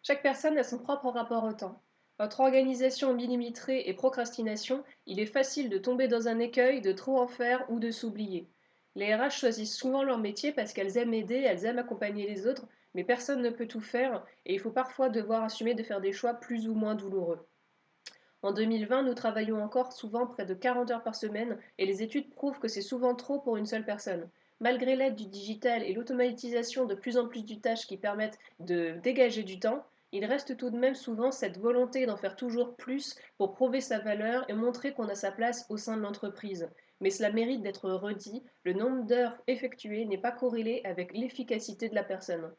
Chaque personne a son propre rapport au temps. Entre organisation millimétrée et procrastination, il est facile de tomber dans un écueil, de trop en faire ou de s'oublier. Les RH choisissent souvent leur métier parce qu'elles aiment aider, elles aiment accompagner les autres, mais personne ne peut tout faire et il faut parfois devoir assumer de faire des choix plus ou moins douloureux. En 2020, nous travaillons encore souvent près de 40 heures par semaine et les études prouvent que c'est souvent trop pour une seule personne. Malgré l'aide du digital et l'automatisation de plus en plus de tâches qui permettent de dégager du temps, il reste tout de même souvent cette volonté d'en faire toujours plus pour prouver sa valeur et montrer qu'on a sa place au sein de l'entreprise. Mais cela mérite d'être redit, le nombre d'heures effectuées n'est pas corrélé avec l'efficacité de la personne.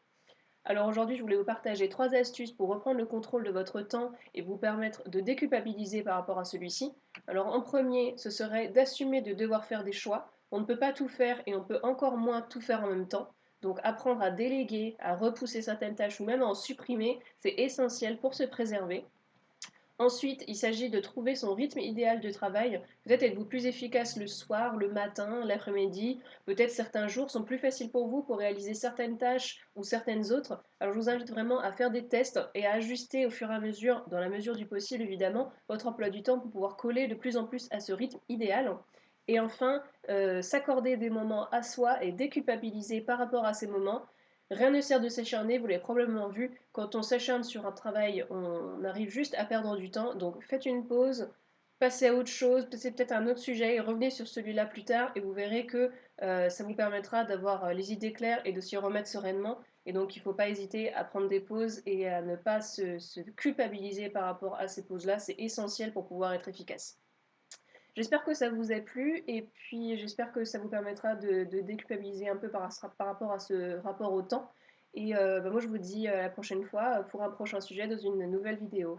Alors aujourd'hui, je voulais vous partager 3 astuces pour reprendre le contrôle de votre temps et vous permettre de déculpabiliser par rapport à celui-ci. Alors en premier, ce serait d'assumer de devoir faire des choix. On ne peut pas tout faire et on peut encore moins tout faire en même temps. Donc apprendre à déléguer, à repousser certaines tâches ou même à en supprimer, c'est essentiel pour se préserver. Ensuite, il s'agit de trouver son rythme idéal de travail. Peut-être êtes-vous plus efficace le soir, le matin, l'après-midi. Peut-être certains jours sont plus faciles pour vous pour réaliser certaines tâches ou certaines autres. Alors je vous invite vraiment à faire des tests et à ajuster au fur et à mesure, dans la mesure du possible évidemment, votre emploi du temps pour pouvoir coller de plus en plus à ce rythme idéal. Et enfin, s'accorder des moments à soi et déculpabiliser par rapport à ces moments. Rien ne sert de s'acharner, vous l'avez probablement vu, quand on s'acharne sur un travail, on arrive juste à perdre du temps. Donc faites une pause, passez à autre chose, passez peut-être à un autre sujet et revenez sur celui-là plus tard et vous verrez que ça vous permettra d'avoir les idées claires et de s'y remettre sereinement. Et donc il ne faut pas hésiter à prendre des pauses et à ne pas se culpabiliser par rapport à ces pauses-là. C'est essentiel pour pouvoir être efficace. J'espère que ça vous a plu et puis j'espère que ça vous permettra de déculpabiliser un peu par rapport à ce rapport au temps. Et moi, je vous dis à la prochaine fois pour un prochain sujet dans une nouvelle vidéo.